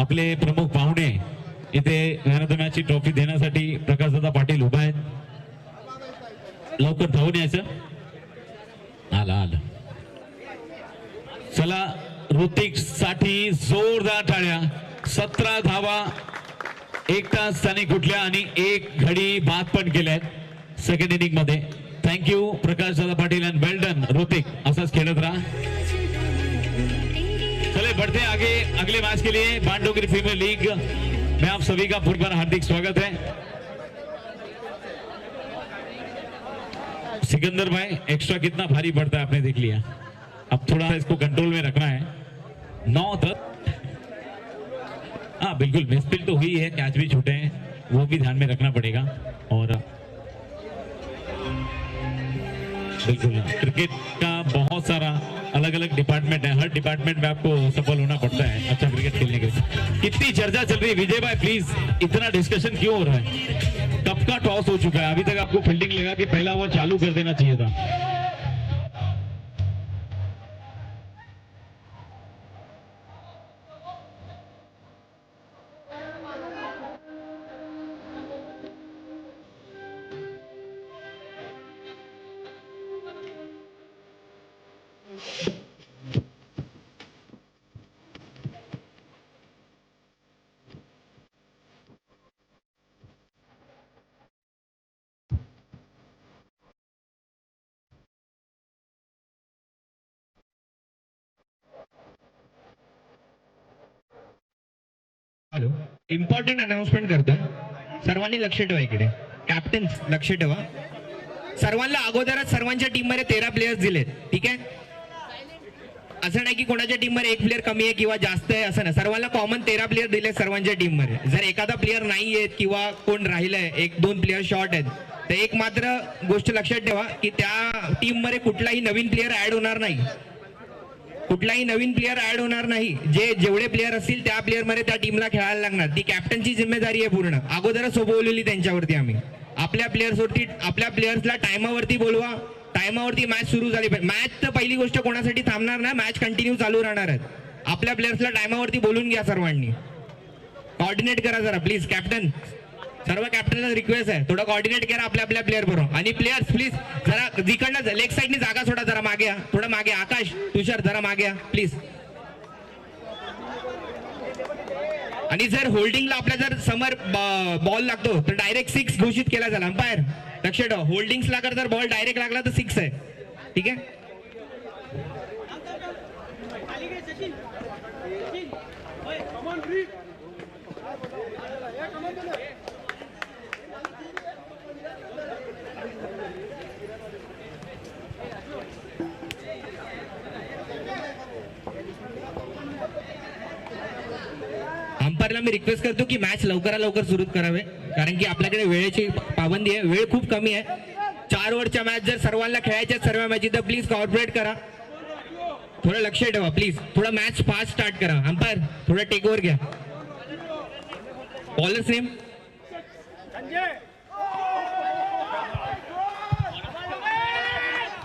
आपले प्रमुख पाहुणे इथे मॅन ऑफ द मॅचची ट्रॉफी देण्यासाठी प्रकाशदादा पाटील उभा आहेत. लवकर धावून यायचं. आला आला. चला ऋतिक साठी जोरदार टाळ्या. 17 धावा 1 तास त्यांनी कुठल्या आणि 1 घडी बाद पण केल्यात सेकंड इनिंग मध्ये. Thank you Prakash Dada Patil and well done Hrithik. असंच खेळत राहा. चले बढ़ते आगे अगले मैच के लिए. बांडोगरी फीमेल लीग में आप सभी का पुनः हार्दिक स्वागत है. सिकंदर भाई एक्स्ट्रा कितना भारी पड़ता है आपने देख लिया. अब थोड़ा इसको कंट्रोल में रखना है. 9 तक हाँ बिल्कुल मिसफील्ड तो हुई है, कैच भी छूटे हैं, वो भी ध्यान में रखना पड़ेगा. और बिल्कुल क्रिकेट का बहुत सारा अलग अलग डिपार्टमेंट है. हर डिपार्टमेंट में आपको सफल होना पड़ता है अच्छा क्रिकेट खेलने के लिए. कितनी चर्चा चल रही है विजय भाई, प्लीज इतना डिस्कशन क्यों हो रहा है. कब का टॉस हो चुका है, अभी तक आपको फील्डिंग लगा के पहला ओवर चालू कर देना चाहिए था. हॅलो, इम्पॉर्टंट अनाउन्समेंट करतो. सर्वांनी लक्ष ठेवा इकडे. कॅप्टन लक्ष ठेवा. सर्वांना अगोदरच सर्वांच्या टीम मध्ये 13 प्लेयर्स दिलेत. ठीक आहे. असं नाही की कोणाच्या टीम मध्ये 1 प्लेअर कमी आहे किंवा जास्त आहे असं नाही. सर्वांना कॉमन 13 प्लेअर दिले सर्वांच्या टीम मध्ये. जर एखादा प्लेअर नाही आहेत किंवा कोण राहिलंय 1-2 प्लेअर शॉर्ट आहेत तर एक मात्र गोष्ट लक्षात ठेवा की त्या टीम मध्ये कुठलाही नवीन प्लेअर ऍड होणार नाही. कुठलाही नवीन प्लेअर ऍड होणार नाही. जेवढे प्लेअर असतील त्या प्लेअर मध्ये त्या टीमला खेळायला लागणार. ती कॅप्टनची जिम्मेदारी आहे पूर्ण. अगोदरच सोपवलेली त्यांच्यावरती आम्ही. आपल्या प्लेयर्सला टाइमावरती बोलवा. टाइमावरती मॅच सुरू झाली पाहिजे. मॅच तर पहिली गोष्ट कोणासाठी थांबणार नाही. मॅच कंटिन्यू चालू राहणार आहेत. आपल्या प्लेयर्सला टाइमावरती बोलून घ्या सर्वांनी. कॉर्डिनेट करा जरा प्लीज. कॅप्टन सर्व कॅप्टनला रिक्वेस्ट आहे थोडं कॉर्डिनेट करा आपल्या प्लेअर बरोबर. आणि प्लेयर्स प्लीज जरा जिकडनं लेग साईडनी जागा सोडा. जरा मागे या. थोडं मागे. आकाश तुषार जरा मागे या प्लीज. आणि जर होल्डिंगला आपल्या जर समर बॉल लागतो तर डायरेक्ट 6 घोषित केला जाईल. अंपायर लक्ष ठेवा. होल्डिंग्सला जर बॉल डायरेक्ट लागला तर 6 आहे. ठीक आहे. अंपायरला मी रिक्वेस्ट करतो की मॅच लवकरात लवकर सुरू करावे कारण की आपल्याकडे वेळेची पाबंदी आहे. वेळ खूप कमी आहे. 4 ओव्हरच्या मॅच जर सर्वांना खेळायच्या सर्व मॅची तर प्लीज कॉर्पोरेट करा. थोडं लक्ष ठेवा प्लीज. थोडा मॅच फास्ट स्टार्ट करा. अंपायर थोडा टेक ओव्हर घ्या. बॉलर्स नेम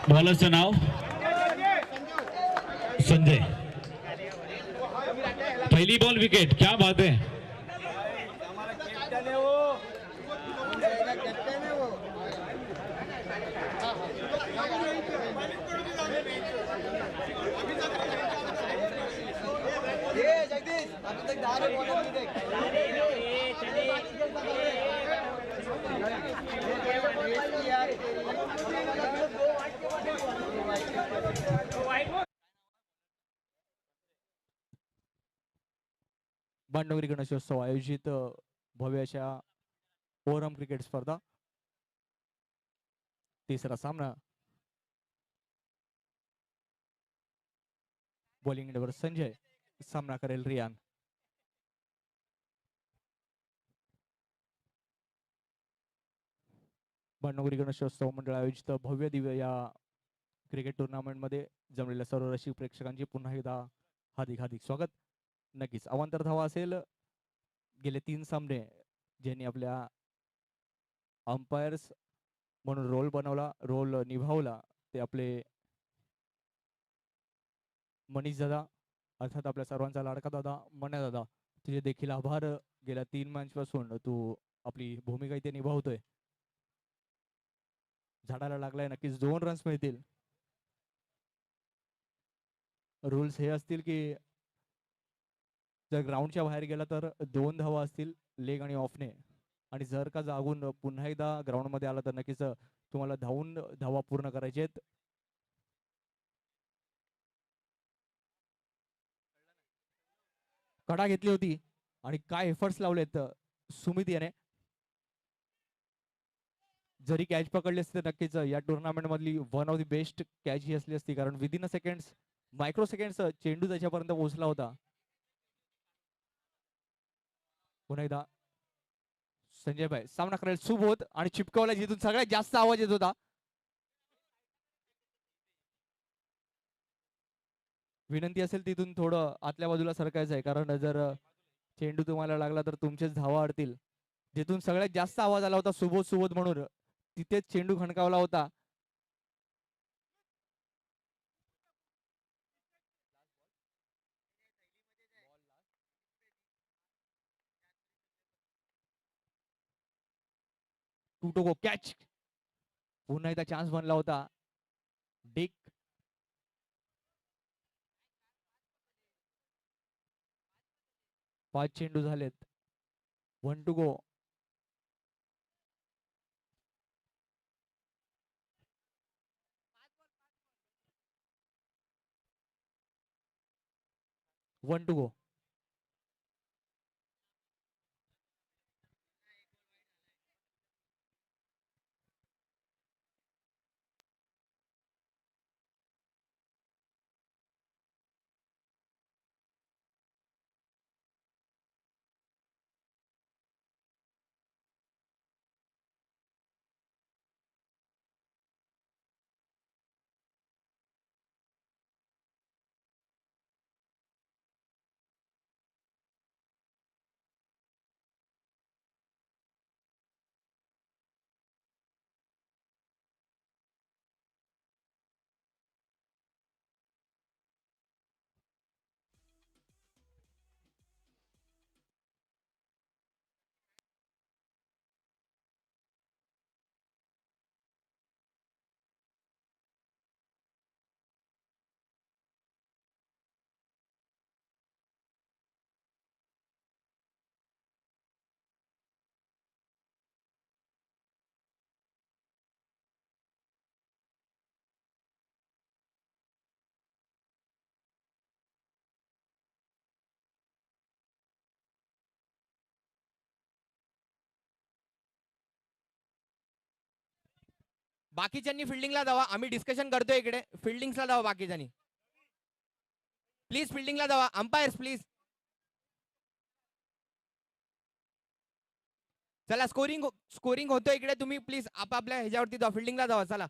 बॉलरचं नाव संजय. पहली बॉल विकेट. क्या बात है. बांडोगरी गणेशोत्सव आयोजित भव्य अशा ओव्हरआर्म क्रिकेट स्पर्धा. तिसरा सामना. बॉलिंग वर संजय. सामना करेल रियान. बांडोगरी गणेशोत्सव मंडळ आयोजित भव्य दिव्य या क्रिकेट टुर्नामेंट मध्ये जमलेल्या सर्व रसिक प्रेक्षकांचे पुन्हा एकदा हार्दिक हार्दिक स्वागत. नक्कीच अवांतर धावा असेल. गेले 3 सामने ज्यांनी आपल्या अंपायर्स म्हणून रोल निभावला ते आपले मनीष दादा अर्थात आपल्या सर्वांचा लाडका दादा मन्या दादा तुझे देखील आभार. गेल्या 3 मॅच पासून तू आपली भूमिका इथे निभावतोय. झाडाला लागलाय, नक्कीच 2 रन्स मिळतील. रूल्स हे असतील की जर ग्राउंडच्या बाहेर गेला तर 2 धावा असतील लेग आणि ऑफने, आणि जर का जागून पुन्हा एकदा ग्राउंड मध्ये आला तर नक्कीच तुम्हाला धावून धावा पूर्ण करायचे आहेत. कडा घेतली होती आणि काय एफर्ट्स लावलेत सुमित याने. जरी कॅच पकडली असती तर नक्कीच या टुर्नामेंट मधली one of the best catch ही असली असती, कारण within a seconds, micro seconds चेंडू त्याच्यापर्यंत पोहोचला होता. पुन्हा एकदा संजय भाई सामना करेल सुबोध, आणि चिपकवला जिथून सगळ्यात जास्त आवाज येत होता. विनंती असेल तिथून थोडं आतल्या बाजूला सरकायचं आहे, कारण जर चेंडू तुम्हाला लागला तर तुमचेच धावा अडतील. जिथून सगळ्यात जास्त आवाज आला होता सुबोध सुबोध म्हणून, तिथेच चेंडू खणकावला होता. Two to go catch. पुन्हा एकदा चान्स बनला होता. डिक 5 चेंडू झालेत. 1 to go. One to go. बाकीच्यांनी फिल्डिंगला जावा, आम्ही डिस्कशन करतोय इकडे. फिल्डिंगला जावा बाकीच्यांनी, प्लीज फिल्डिंगला जावा. Umpires please. चला स्कोरिंग स्कोरिंग होतोय इकडे, तुम्ही प्लीज आपापल्या ह्याच्यावरती जावा, फिल्डिंगला जावा. चला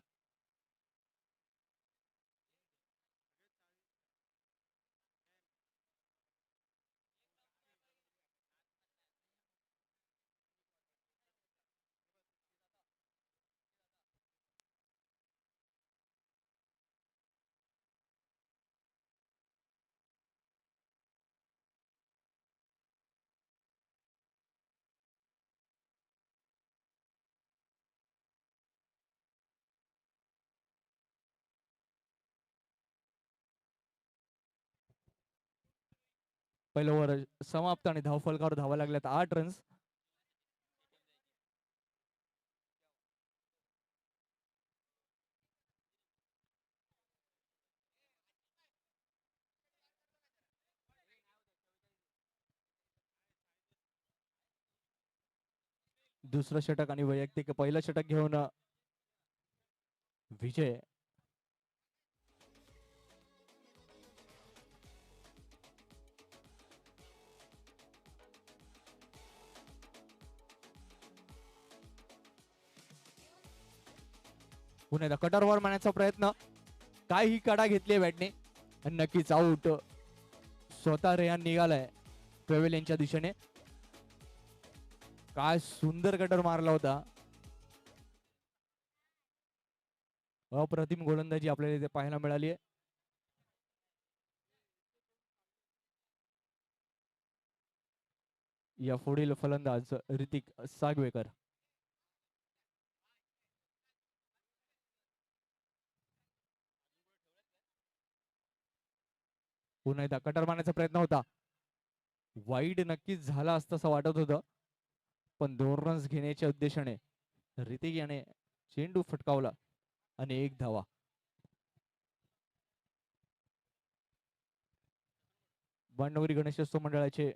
पहिलं ओव्हर समाप्त आणि धावफलकावर धावा लागल्यात 8 रन्स. दुसरं षटक आणि वैयक्तिक पहिलं षटक घेऊन विजय. पुन्हा एकदा कटरवर मारण्याचा प्रयत्न, काय ही कडा घेतली बॅटने, आणि नक्कीच आउट. स्वतः रेहान निघालाय पेवेलियनच्या दिशेने. काय सुंदर कटर मारला होता. अप्रतिम गोलंदाजी आपल्याला इथे पाहायला मिळाली आहे. या पुढील फलंदाज ऋतिक सागवेकर. पुन्हा एकदा कटर मारण्याचा प्रयत्न होता, वाईड नक्कीच झाला असतं असं वाटत होतं, पण 2 रन्स घेण्याच्या उद्देशाने ऋतिक याने चेंडू फटकावला आणि 1 धावा. बाणनगरी गणेशोत्सव मंडळाचे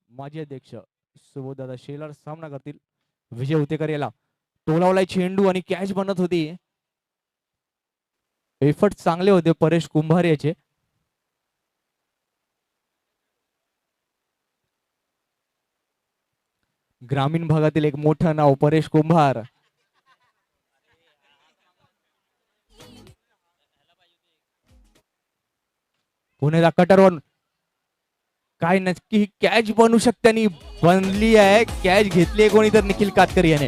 माजी अध्यक्ष सुबोधदादा शेलार सामना करतील. विजय उतेकर याला टोलावलाय चेंडू आणि कॅच बनत होती. एफर्ट चांगले होते परेश कुंभार याचे. ग्रामीण भागातील एक मोठं नाव परेश कुंभार. पुणे कटरवर काय नक्की कॅच बनू शकते आणि बनली आहे. कॅच घेतली कोणी तर निखिल कातकर याने.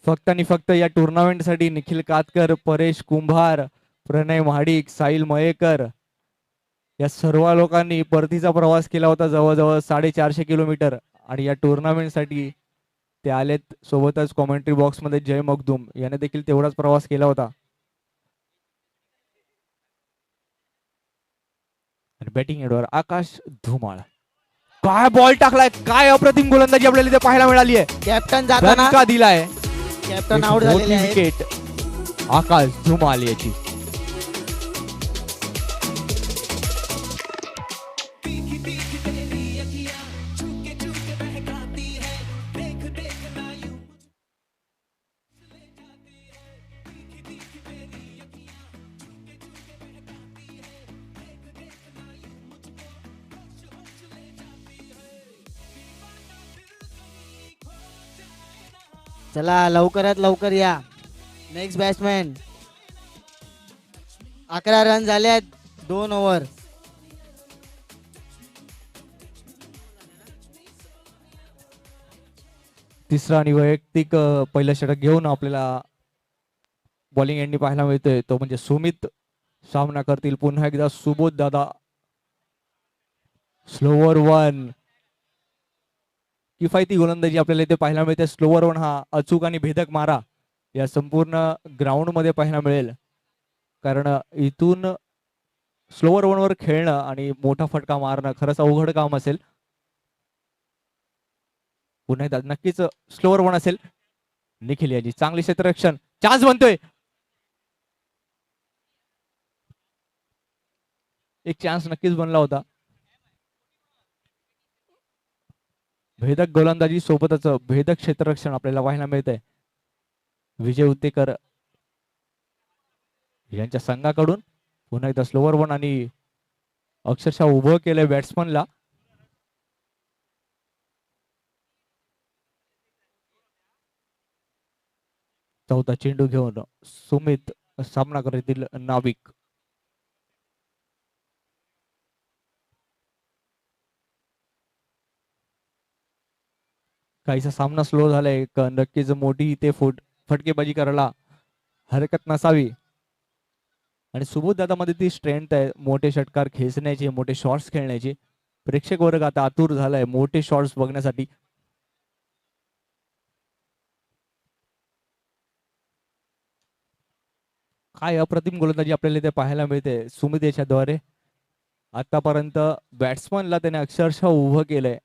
फक्त आणि फक्त या टुर्नामेंट साठी निखिल कातकर, परेश कुंभार, प्रणय महाडिक, साहिल मयेकर या सर्व लोकांनी परतीचा प्रवास केला होता जवळजवळ 450 किलोमीटर. आणि या टुर्नामेंट साठी ते आलेत. सोबतच कॉमेंट्री बॉक्स मध्ये जय मखदूम याने देखील तेवढाच प्रवास केला होता. आणि बॅटिंग एडवर आकाश धुमाळ. काय बॉल टाकलाय, काय अप्रतिम गोलंदाजी आपल्याला इथे पाहायला मिळाली आहे. कॅप्टन जाताना का दिलाय कॅप्टन आउट झालेले आहेत. विकेट आकाश धुमाळ याची. चला लवकरात लवकर या. Next batsman. 11 रन झाले आहेत 2 ओव्हर. तिसरा आणि वैयक्तिक पहिलं षटक घेऊन आपल्याला बॉलिंग एंडनी पाहायला मिळतोय तो म्हणजे सुमित. सामना करतील पुन्हा एकदा सुबोध दादा. Slower one. किफायती गोलंदाजी आपल्याला इथे पाहायला मिळते. स्लोवर वन हा अचूक आणि भेदक मारा या संपूर्ण ग्राउंड मध्ये पाहायला मिळेल. कारण इथून स्लोवर वन वर खेळणं आणि मोठा फटका मारणं खरंच अवघड काम असेल. पुन्हा एकदा नक्कीच स्लोवर वन असेल. निखिल याची चांगली क्षेत्ररक्षण. चान्स बनतोय. एक चान्स नक्कीच बनला होता. भेदक गोलंदाजी सोबतच भेदक क्षेत्ररक्षण आपल्याला पाहायला मिळतंय विजय उतेकर यांच्या संघाकडून. पुन्हा एकदा स्लोवर वन आणि अक्षरशः उभं केलंय बॅट्समनला. चौथा चेंडू घेऊन सुमित सामना करतील नाविक. काहीसा सामना स्लो झालाय. नक्कीच मोठी इथे फटकेबाजी करायला हरकत नसावी. आणि सुबोध दादा मध्ये ती स्ट्रेंथ आहे मोठे षटकार खेचण्याची, मोठे शॉट्स खेळण्याची. प्रेक्षक वर्ग आता आतुर झालाय मोठे शॉट्स बघण्यासाठी. काय अप्रतिम गोलंदाजी आपल्याला इथे पाहायला मिळते सुमित याच्या द्वारे. आतापर्यंत बॅट्समनला त्याने अक्षरशः उभं केलंय.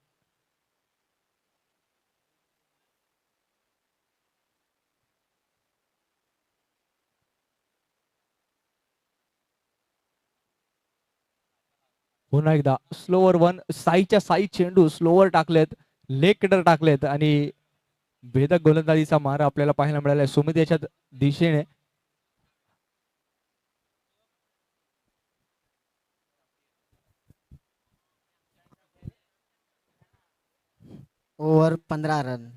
पुन्हा एकदा स्लोवर वन. साईच्या साई चेंडू स्लोवर टाकलेत, लेग कटर टाकलेत आणि भेदक गोलंदाजीचा मारा आपल्याला पाहायला मिळाला सुमित याच्या दिशेने. Over 15 run.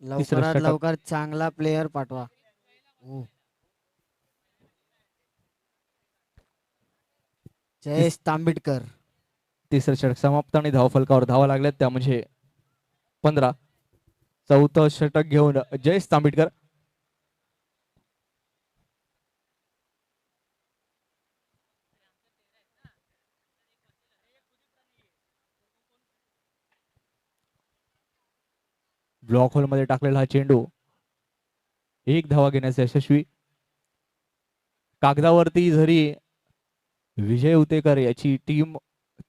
लवकरात षटक. लवकर चांगला प्लेयर पाठवा. जयेश तांबिडकर. तिसरं षटक समाप्त आणि धावफलकावर धावा लागल्यात त्या म्हणजे 15. चौथं षटक घेऊन जयेश तांबिटकर. ब्लॉक होल मध्ये टाकलेला हा चेंडू 1 धावा घेण्यास यशस्वी. कागदावरती जरी विजय उतेकर याची टीम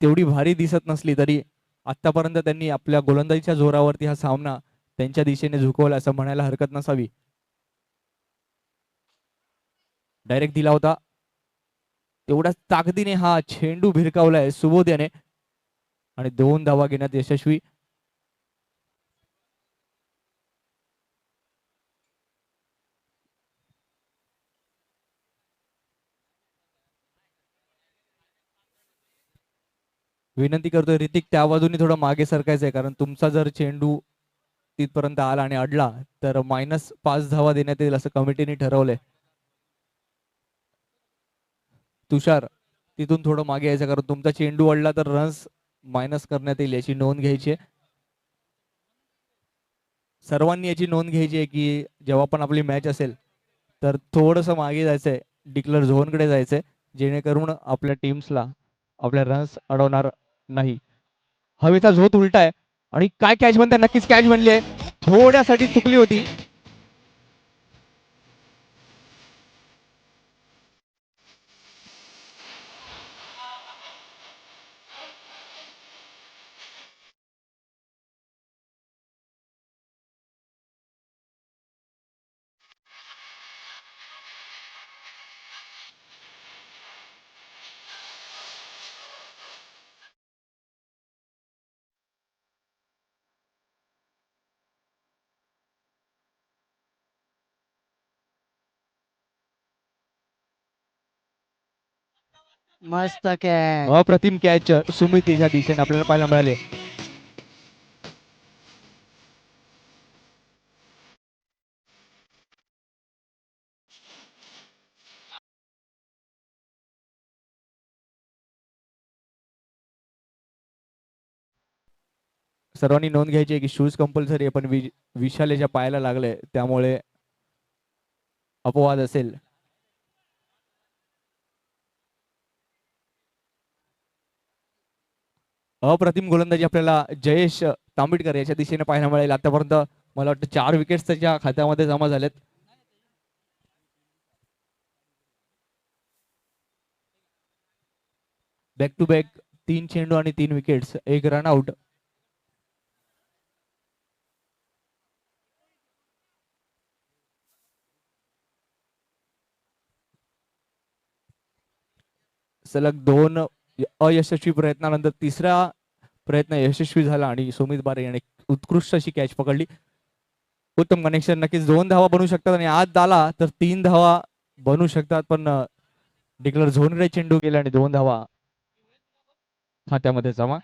तेवढी भारी दिसत नसली तरी आतापर्यंत त्यांनी आपल्या गोलंदाजीच्या जोरावरती हा सामना त्यांच्या दिशेने झुकवला असं म्हणायला हरकत नसावी. डायरेक्ट दिला होता, तेवढ्याच ताकदीने हा चेंडू भिरकावलाय सुबोध याने आणि 2 धावा घेण्यात यशस्वी. विनंती करतोय ऋतिक त्या बाजूने थोडं मागे सरकायचं आहे, कारण तुमचा जर चेंडू तिथपर्यंत आला आणि अडला तर -5 धावा देण्यात येईल असं कमिटीने ठरवलंय. तुषार तिथून थोडं मागे यायचं, कारण तुमचा चेंडू अडला तर रन्स मायनस करण्यात येईल याची नोंद घ्यायची आहे. सर्वांनी याची नोंद घ्यायची आहे की जेव्हा पण आपली मॅच असेल तर थोडंसं मागे जायचंय, डिक्लेअर झोनकडे जायचंय, जेणेकरून आपल्या टीम्सला आपल्या रन्स अडवणार नाही. हवेचा झोत उलटा आहे आणि काय कॅच म्हणते, नक्कीच कॅच म्हणली आहे, थोड्यासाठी चुकली होती. मस्त कॅच. अप्रतिम कॅच सुमितीच्या दिशेने आपल्याला पाहायला मिळाले. सर्वांनी नोंद घ्यायची आहे की शूज कंपल्सरी आहे, पण विशालेच्या पायाला लागले त्यामुळे अपवाद असेल. अप्रतिम गोलंदाजी आपल्याला जयेश तांबिटकर याच्या दिशेने पाहायला मिळेल. आतापर्यंत मला वाटतं 4 विकेट्स त्याच्या खात्यामध्ये जमा झालेत. बॅक टू बॅक 3 चेंडू आणि 3 विकेट्स, 1 रनआउट. सलग 2 अयशस्वी प्रयत्नानंतर तिसरा प्रयत्न यशस्वी झाला आणि सुमित बारे याने उत्कृष्ट अशी कॅच पकडली. उत्तम कनेक्शन, नक्कीच 2 धावा बनू शकतात आणि आज आला तर 3 धावा बनू शकतात, पण डिक्लेअर झोनकडे चेंडू गेला आणि 2 धावा खात्यामध्ये जमा.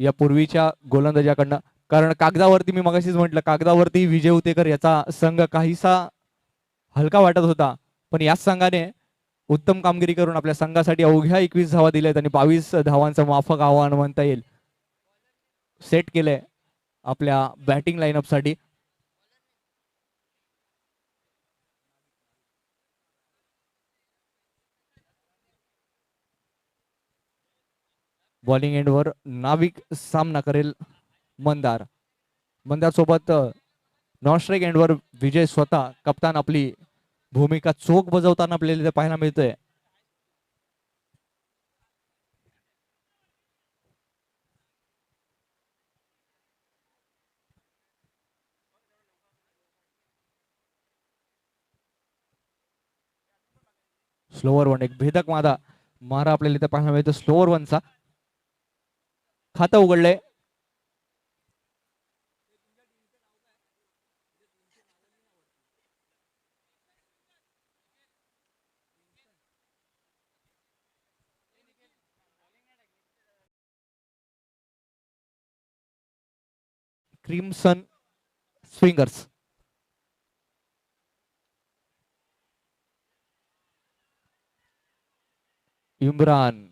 या पूर्वीच्या गोलंदाजाकडनं. कारण कागदावरती मी मगाशीच म्हटलं, कागदावरती विजय उतेकर याचा संघ काहीसा हलका वाटत होता, पण याच संघाने उत्तम कामगिरी करून आपल्या संघासाठी अवघ्या 21 धावा दिल्यात आणि 22 धावांचं माफक आव्हान म्हणता येईल सेट केलंय आपल्या बॅटिंग लाईनअप साठी. बॉलिंग एंडवर नाविक सामना करेल मंदार. मंदार सोबत नॉन स्ट्राईक एंडवर विजय स्वतः कप्तान आपली भूमिका चोख बजावताना आपल्याला इथे पाहायला मिळतोय. स्लोवर वन, एक भेदक मारा आपल्याला इथे पाहायला मिळतो स्लोवर वनचा. खातं उघडलंय. Crimson Swingers. इम्रान,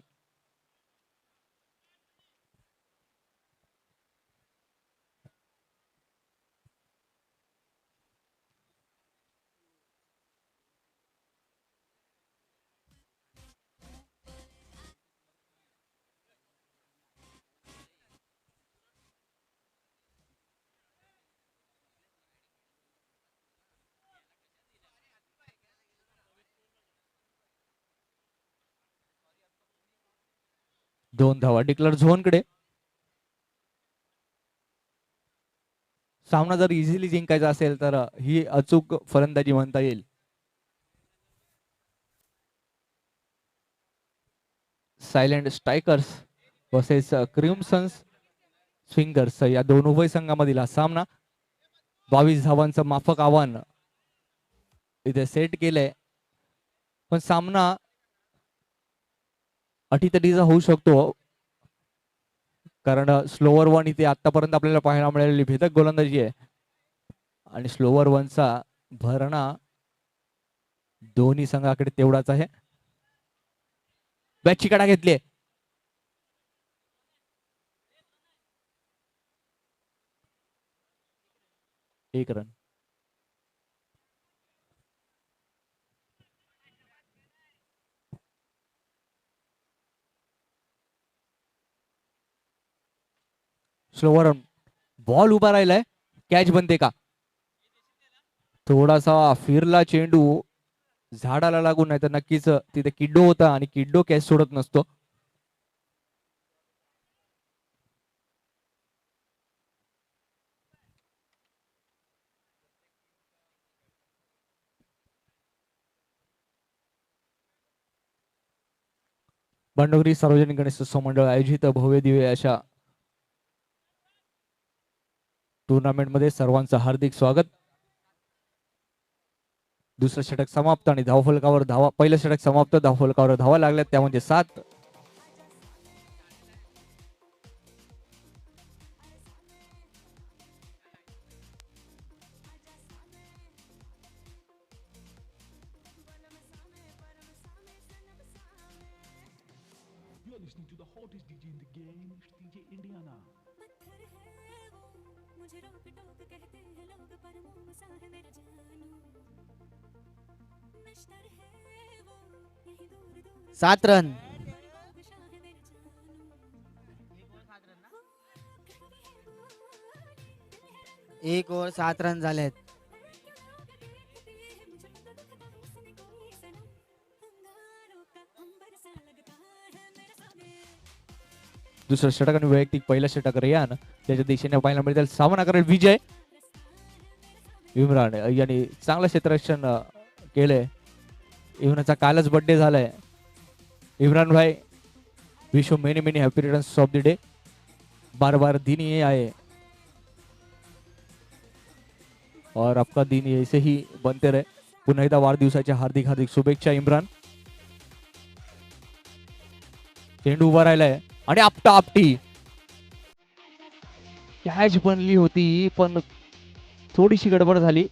दोन धावा डिक्लेअर झोनकडे. सामना जर इझिली जिंकायचा असेल तर ही अचूक फलंदाजी म्हणता येईल. Silent strikers versus crimson Swingers या दोन उभय संघामधील हा सामना. 22 धावांचं माफक आव्हान इथे सेट केलंय, पण सामना अटीतटीचा होऊ शकतो, कारण स्लोवर वन इथे आतापर्यंत आपल्याला पाहायला मिळालेली भेदक गोलंदाजी आहे आणि स्लोवर वनचा भरणा दोन्ही संघाकडे तेवढाच आहे. बॅटची कडा घेतली. एक रन. स्लोवर बॉल उभा राहिलाय, कॅच बनते का? थोडासा फिरला चेंडू झाडाला लागून, नाही तर नक्कीच तिथे किड्डो होता आणि किड्डो कॅच सोडत नसतो. बंडोगरी सार्वजनिक गणेशोत्सव मंडळ आयोजित भव्य दिव्य अशा टुर्नामेंट मध्ये सर्वांचं हार्दिक स्वागत. दुसरं षटक समाप्त आणि धावफलकावर धावा, पहिलं षटक समाप्त, धावफलकावर धावा लागल्या त्या म्हणजे 7. सात रन. एक ओव्हर 7 रन झालेत. दुसरं षटक आणि वैयक्तिक पहिलं षटक रेयान त्याच्या दिशेने पाहायला मिळतील. सामना करेल विजय. इम्रान यांनी चांगलं क्षेत्ररक्षण केलंय. इम्रानचा कालच बर्थडे झालाय. इमरान भाई, wish you many many happy returns of the day. बार बार दिन ये आए और आपका दिन ऐसे ही बनते रहे. पुन्हा एकदा वाढदिवसाच्या हार्दिक हार्दिक शुभेच्छा इम्रान. चेंडू उभा राहिलाय आणि आपटा आपटी कॅच बनली होती पण थोडीशी गडबड झाली.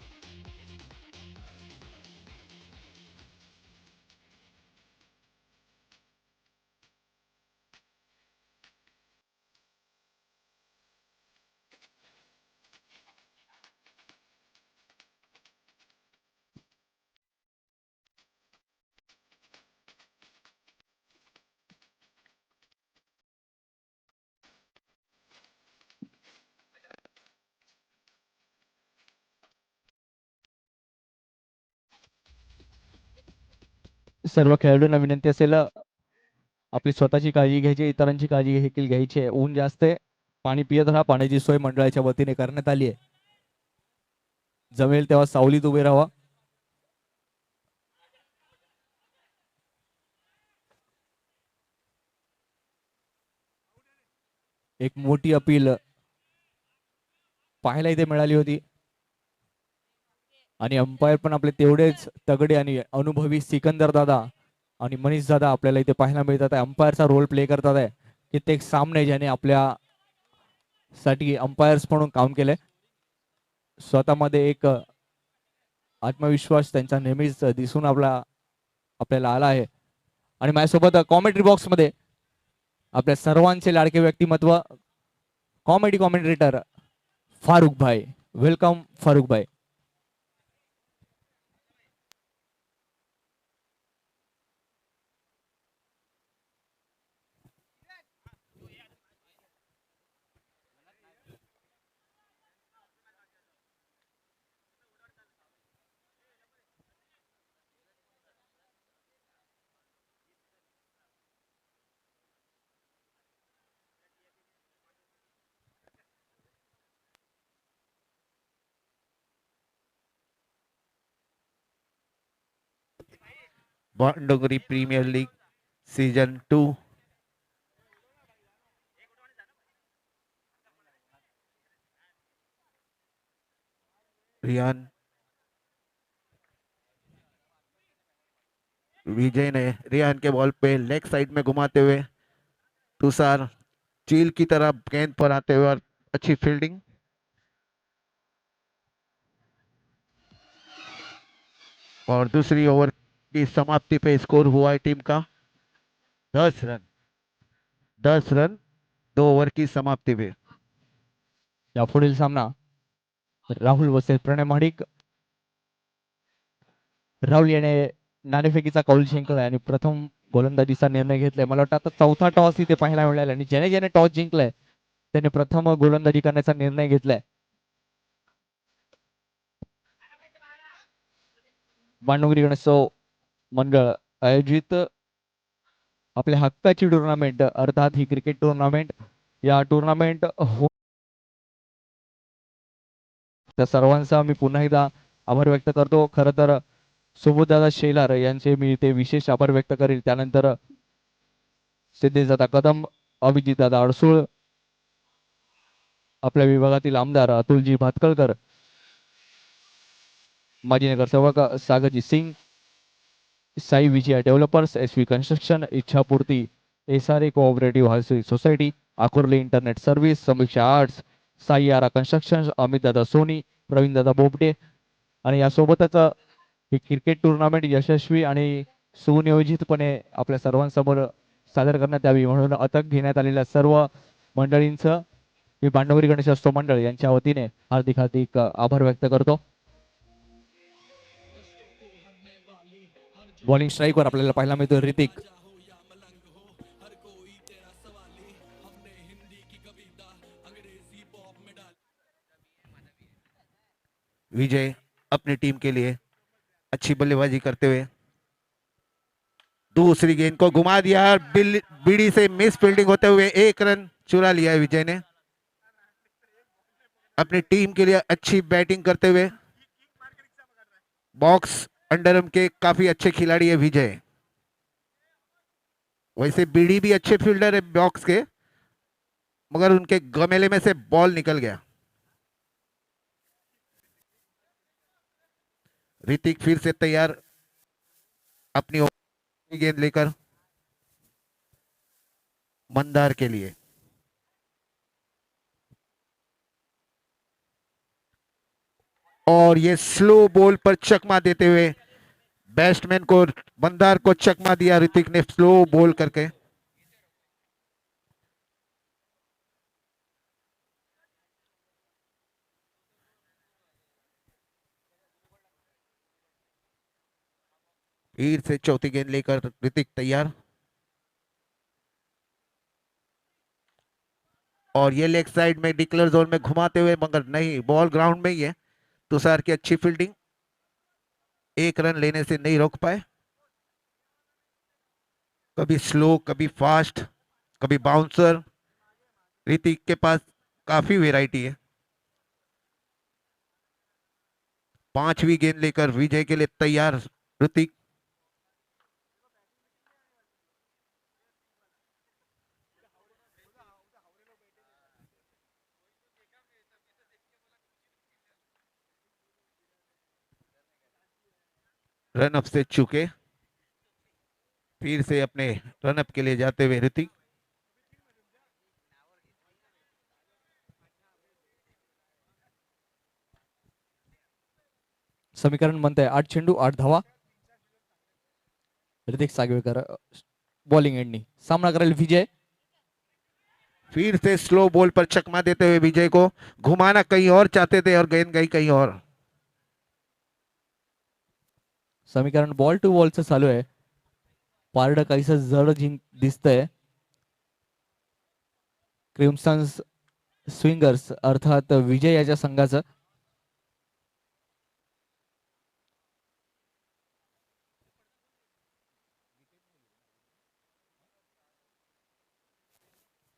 सर्व खेळाडूंना विनंती असेल आपली स्वतःची काळजी घ्यायची, इतरांची काळजी देखील घ्यायची आहे. ऊन जास्त आहे, पाणी पियत राहा. पाण्याची सोय मंडळाच्या वतीने करण्यात आली आहे. जमेल तेव्हा सावलीत उभे राहा. एक मोठी अपील पाहायला इथे मिळाली होती आणि अंपायर पण आपले तेवढेच तगडे आणि अनुभवी सिकंदर दादा आणि मनीष दादा आपल्याला इथे पाहायला मिळतात आहे. अंपायरचा रोल प्ले करतात आहे. कित्येक सामने ज्याने आपल्या साठी अंपायर्स म्हणून काम केलंय. स्वतःमध्ये एक आत्मविश्वास त्यांचा नेहमीच दिसून आपल्याला आला आहे. आणि माझ्यासोबत कॉमेंट्री बॉक्स मध्ये आपल्या सर्वांचे लाडके व्यक्तिमत्व कॉमेडी कॉमेंटेटर फारुख भाई. वेलकम फारुख भाई. बाणडोगरी प्रीमियर लीग सीजन 2 रियान विजय ने रियान के बॉल पे लेग साइड में घुमाते हुए तुषार चील की तरह गेंद पर आते हुए और अच्छी फील्डिंग। और दूसरी ओवर की समाप्ति पे स्कोर हुआ है टीम का 10 रन। 10 रन 2 ओवर की समाप्ति पे। या पुढील सामना राहुल वसेल प्रणय महाडिक. राहुल याने नाणेफेकीचा कौल जिंकलाय आणि प्रथम गोलंदाजीचा निर्णय घेतलाय. मला वाटतं आता चौथा टॉस इथे पाहायला मिळाला आणि ज्याने ज्याने टॉस जिंकलाय त्याने प्रथम गोलंदाजी करण्याचा निर्णय घेतलाय. बाणडोंगरी गणेशोत्सव मंडळ आयोजित आपल्या हक्काची टुर्नामेंट अर्थात ही क्रिकेट टुर्नामेंट या टुर्नामेंट त्या सर्वांचा मी पुन्हा एकदा आभार व्यक्त करतो. खरं तर सुबोधदादा शेलार यांचे मी ते विशेष आभार व्यक्त करेल. त्यानंतर सिद्धेशदादा कदम, अभिजितदादा अडसूळ, आपल्या विभागातील आमदार अतुलजी भातकळकर, माजी नगरसेवक Sagarji Singh, Sai Vijaya developers, S V construction, Ichchhapurti, SRA cooperative housing society, Akurli internet service, Samiksha arts, Sai Aara construction, Amitdada Soni, Pravindada Bobde आणि यासोबतच ही क्रिकेट टुर्नामेंट यशस्वी आणि सुनियोजितपणे आपल्या सर्वांसमोर सादर करण्यात यावी म्हणून अटक घेण्यात आलेल्या सर्व मंडळींचं मी बांडवरी गणेशोत्सव मंडळ यांच्या वतीने हार्दिक हार्दिक आभार व्यक्त करतो. बॉलिंग स्ट्राईकवर आपल्याला पाहायला मिळतो ऋतिक. विजय अपनी टीम के लिए अच्छी बल्लेबाजी करते हुए दूसरी गेंद को घुमा दिया और बीड़ी से मिस फील्डिंग होते हुए 1 रन चुरा लिया है विजय ने। अपनी टीम के लिए अच्छी बैटिंग करते हुए बॉक्स अंडरम के काफी अच्छे खिलाड़ी है विजय। वैसे बीड़ी भी अच्छे फील्डर है बॉक्स के, मगर उनके गमेले में से बॉल निकल गया। ऋतिक फिर से तैयार अपनी गेंद लेकर मंदार के लिए। और ये स्लो बॉल पर चकमा देते हुए बैट्समैन को, बंदार को चकमा दिया ऋतिक ने स्लो बॉल करके। फिर से चौथी गेंद लेकर ऋतिक तैयार, और ये लेग साइड में डिक्लेयर जोन में घुमाते हुए, मगर नहीं, बॉल ग्राउंड में ही है। तुषार की अच्छी फील्डिंग, एक रन लेने से नहीं रोक पाए। कभी स्लो, कभी फास्ट, कभी बाउंसर, ऋतिक के पास काफी वेराइटी है। पांचवी गेंद लेकर विजय के लिए तैयार ऋतिक। रनअप से चुके, फिर से अपने रनअप के लिए जाते हुए ऋतिक। समीकरण बनतंय 8 चेंडू 8 धावा. ऋतिक सागवेकर बॉलिंग एंडनी सामना करेल विजय. फिर से स्लो बॉल पर चकमा देते हुए विजय को घुमाना कहीं और चाहते थे और गेंद गई कहीं और. समीकरण बॉल टू बॉलचं चालू आहे. पारडं काहीसं जड दिसतंय. क्रिम्सन्स स्विंगर्स अर्थात विजय याच्या संघाचं.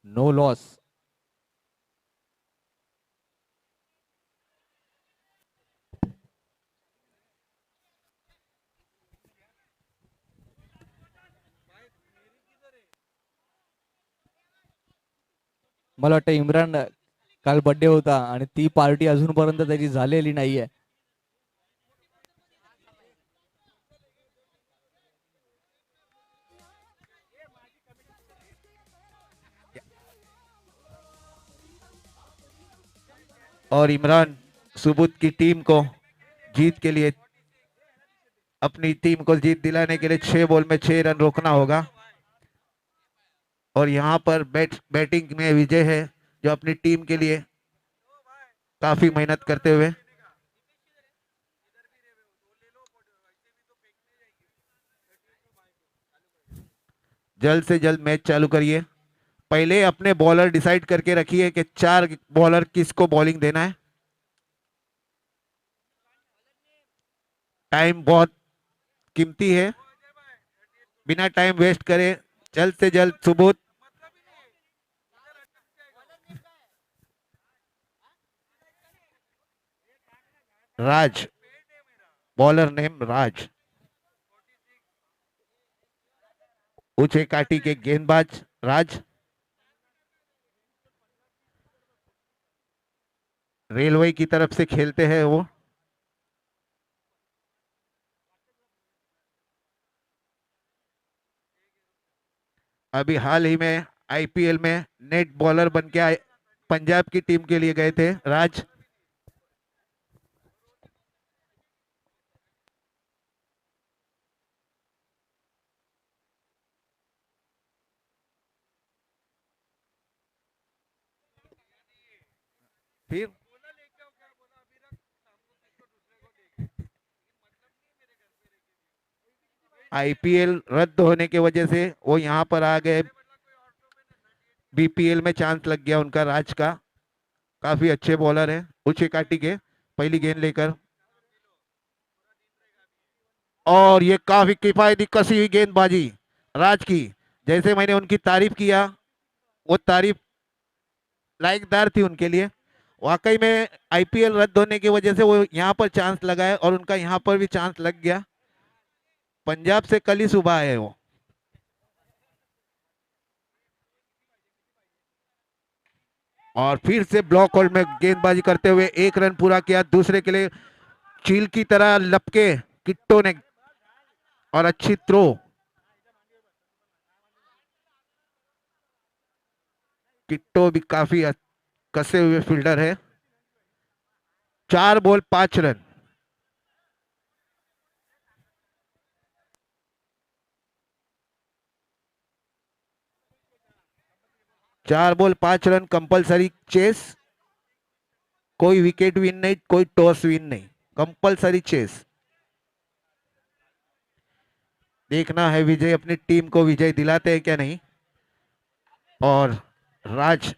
No loss. मला वाटतं इम्रान काल बर्थडे होता आणि ती पार्टी अजूनपर्यंत त्याची झालेली नाहीये. और इमरान सुबुत की टीम को जीत के लिए, अपनी टीम को जीत दिलाने के लिए 6 बॉल में 6 रन रोकना होगा. और यहाँ पर बैटिंग में विजय है, जो अपनी टीम के लिए काफी मेहनत करते हुए. जल्द से जल्द मैच चालू करिए. पहले अपने बॉलर डिसाइड करके रखिए कि 4 बॉलर किसको बॉलिंग देना है. टाइम बहुत कीमती है, बिना टाइम वेस्ट करे जल्द से जल्द सुबोध. राज, बॉलर नेम राज. ऊंचे काटी के गेंदबाज राज. रेलवे की तरफ से खेलते हैं वो. अभी हाल ही में आईपीएल में नेट बॉलर बन के आए, पंजाब की टीम के लिए गए थे राज. फिर आईपीएल रद्द होने की वजह से वो यहाँ पर आ गए. बीपीएल में चांस लग गया उनका, राज का. काफी अच्छे बॉलर है. ऊंचे काटी के पहली गेंद लेकर, और ये काफी किफायती कसी हुई गेंदबाजी राज की. जैसे मैंने उनकी तारीफ किया, वो तारीफ लायकदार थी उनके लिए. वाकई में आईपीएल रद्द होने की वजह से वो यहाँ पर चांस लगा है, और उनका यहाँ पर भी चांस लग गया. पंजाब से कल ही सुबह आए वो. और फिर से ब्लॉक होल्ड में गेंदबाजी करते हुए 1 रन पूरा किया. दूसरे के लिए चील की तरह लपके किट्टो ने, और अच्छी थ्रो. किट्टो भी काफी कसे हुए फील्डर है. 4 बॉल 5 रन। चार बॉल 5 रन, कंपलसरी चेस, कोई विकेट विन नहीं, कोई टॉस विन नहीं, कंपलसरी चेस। देखना है विजय अपनी टीम को विजय दिलाते हैं क्या नहीं। और राज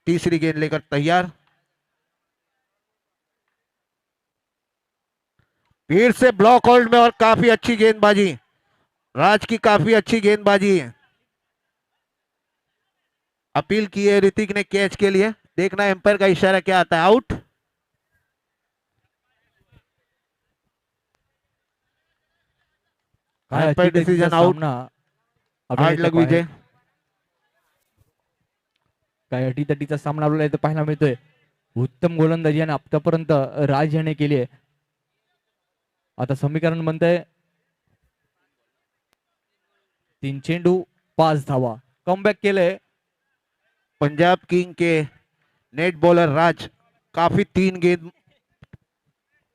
तीसरी गेंद लेकर तैयार। फिर से ब्लॉक होल्ड में और काफी अच्छी गेंदबाजी, राज की काफी अच्छी गेंदबाजी है। अपील की है ऋतिक ने कैच के लिए, देखना एम्पायर का इशारा क्या आता है। आउट। काय एम्पायर अटीतटीचा डिसीजन आउट। सामना हार्ड आपल्याला लग इथं विजय। काय अटीतटीचा सामना आपल्याला इथं पाहायला मिळतोय. उत्तम गोलंदाजी आणि आतापर्यंत राज याने केली आहे. आता समीकरण बनतंय 3 चेंडू 5 धावा. कमबॅक केलंय. पंजाब किंग के नेट बॉलर राज काफी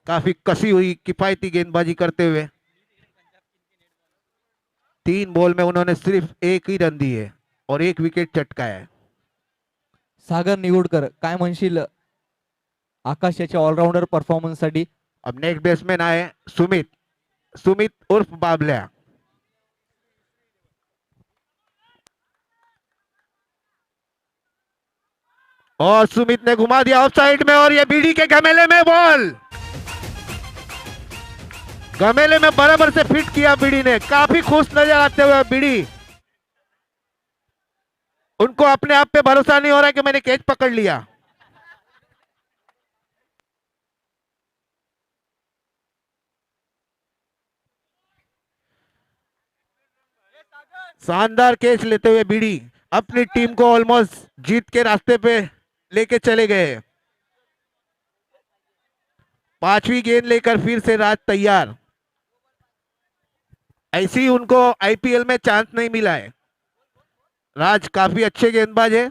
काफी कसी हुई किफायती गेंदबाजी करते हुए 3 बॉल में उन्होंने सिर्फ एक ही रन दी है और एक विकेट चटकाया है। सागर निवडकर काय म्हणशील आकाश याच्या ऑलराऊंडर परफॉर्मन्स साठी? अब नेक्स्ट बैट्समैन आए सुमित, सुमित उर्फ बाबला। और सुमित ने घुमा दिया ऑफ साइड में और ये बीडी के गमेले में बॉल, गमेले में बराबर से फिट किया बीडी ने। काफी खुश नजर आते हुए बीडी, उनको अपने आप पे भरोसा नहीं हो रहा कि मैंने कैच पकड़ लिया। शानदार कैच लेते हुए बीडी अपनी टीम को ऑलमोस्ट जीत के रास्ते पे लेके चले गए। पांचवी गेंद लेकर फिर से राज तैयार। ऐसी ही उनको आईपीएल में चांस नहीं मिला है। राज काफी अच्छे गेंदबाज है।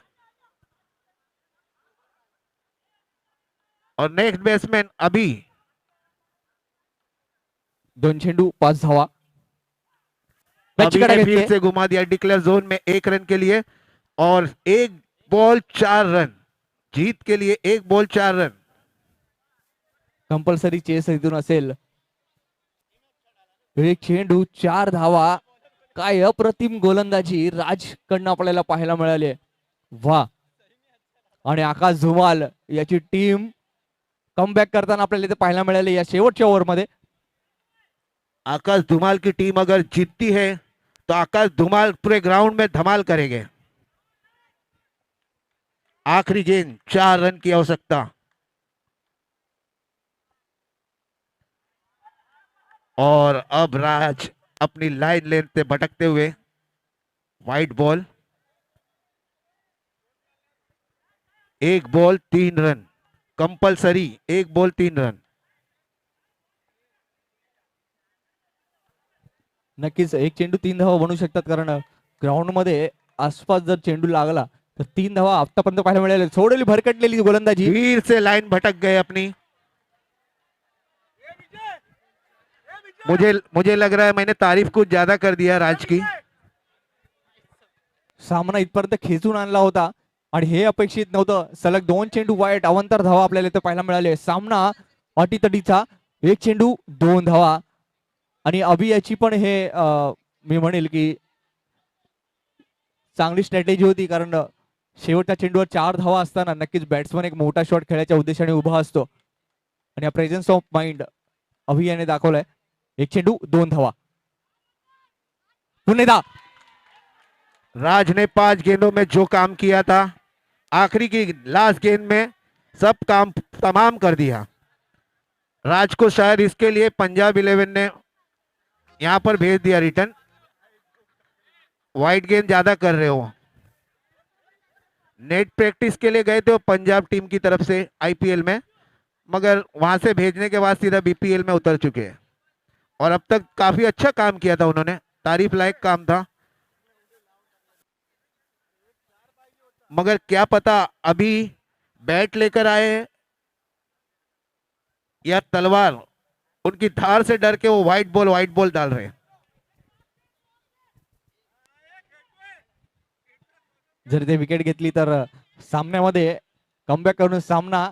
और नेक्स्ट बैट्समैन अभी 2 चेंडू 5 धावा. अभी ने फिर से घुमा दिया डिक्लेयर जोन में 1 रन के लिए और 1 बॉल 4 रन, जीत के लिए 1 बॉल 4 रन। कंपल्सरी चेस इथून असेल. 1 चेंडू 4 धावा. काय अप्रतिम गोलंदाजी राज कडनं आपल्याला पाहायला मिळाली. वा. आणि आकाश धुमाल याची टीम कमबॅक करताना आपल्याला इथे पाहायला मिळाली या शेवटच्या ओव्हर मध्ये. आकाश धुमाल की टीम अगर जीतती है तो आकाश धुमाल पूरे ग्राउंड में धमाल करेंगे। आखिरी गेंद 4 रन की आवश्यकता। और अब राज अपनी लाइन लेंथ से भटकते हुए wide ball, 1 ball 3 run, compulsory 1 ball 3 run. नक्कीच 1 चेंडू 3 धावा बनू शकतात कारण ग्राउंड मध्ये आसपास जर चेंडू लागला तर 3 धावा आतापर्यंत पाहायला मिळाले. सोडली भरकटलेली गोलंदाजी. फिर से लाइन भटक गए अपनी। मुझे लग रहा है मैंने तारीफ कुछ ज्यादा कर दिया राज की। सामना इथपर्यंत खेचून आणला होता आणि हे अपेक्षित नव्हतं. सलग 2 चेंडू वाईट अवंतर धावा आपल्याला इथे पाहायला मिळाले. सामना अटीतटीचा. 1 चेंडू 2 धावा. आणि अभि याची पण हे मी म्हणेल की चांगली स्ट्रॅटेजी होती कारण शेवटच्या चेंडूवर 4 धावा असताना नक्कीच बॅट्समन एक मोठा शॉट खेळायच्या उद्देशाने उभा असतो आणि हा प्रेझेन्स ऑफ माइंड अभि याने दाखवलाय. 1 चेंडू 2 धावा. पुन्हा राज ने 5 गेंदों में जो काम किया था आखिरी की लास्ट गेंद में सब काम तमाम कर दिया। राज को शायद इसके लिए पंजाब 11 ने यहां पर भेज दिया रिटर्न। वाइड गेंद ज्यादा कर रहे हो। नेट प्रैक्टिस के लिए गए थे वो पंजाब टीम की तरफ से आईपीएल में, मगर वहां से भेजने के बाद सीधा बीपीएल में उतर चुके हैं और अब तक काफी अच्छा काम किया था उन्होंने, तारीफ लायक काम था। मगर क्या पता अभी बैट लेकर आए या तलवार, उनकी धार से डर के वो व्हाइट बॉल डाल रहे हैं। जर ते विकेट घेतली तर सामन्यामध्ये कमबॅक करून सामना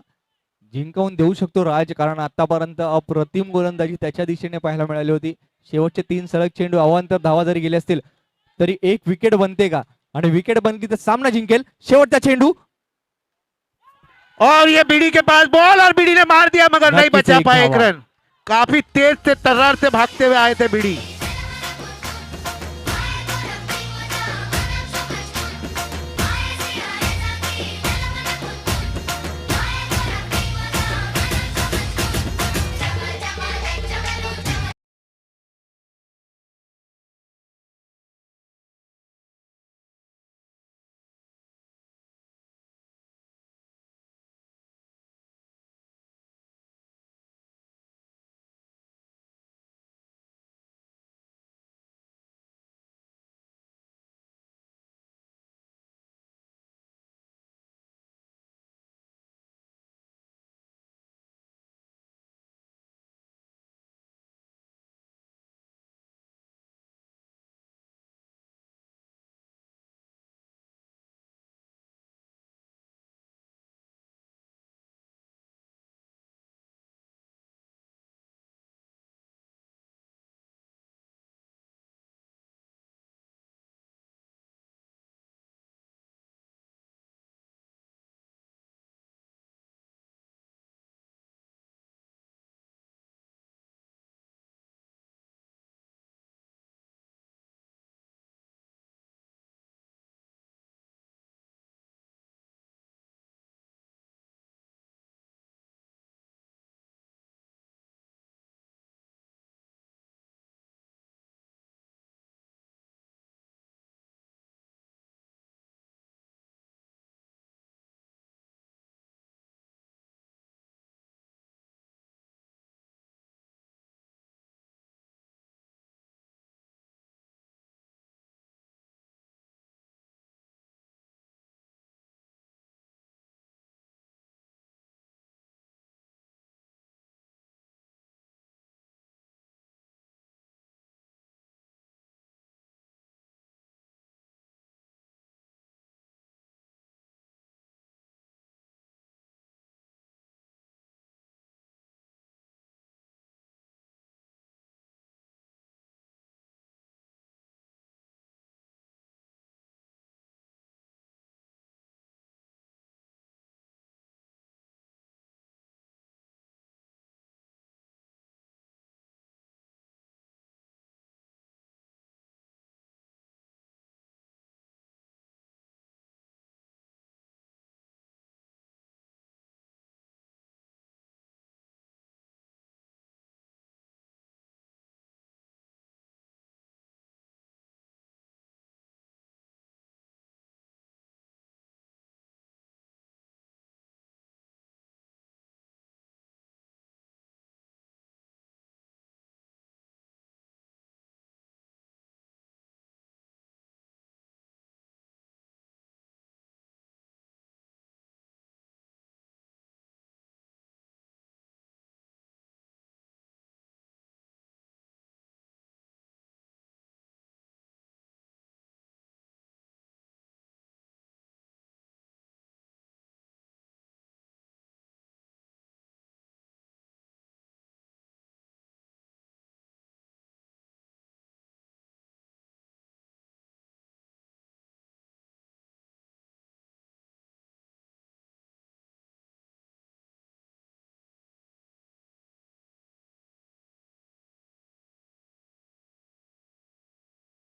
जिंकवून देऊ शकतो राज, कारण आतापर्यंत अप्रतिम गोलंदाजी त्याच्या दिशेने पाहायला मिळाली होती. शेवटचे 3 सलग चेंडू अवांतर धावा जरी गेले असतील तरी एक विकेट बनते का, आणि विकेट बनली तर सामना जिंकेल. शेवटचा चेंडू और ये बीडी के पास बॉल और बीडी ने मार दिया मगर नहीं नक्कीच बचा एक पाए एक धावा. रन। काफी तेज से तर्रार से भागते हुए आए थे बीडी।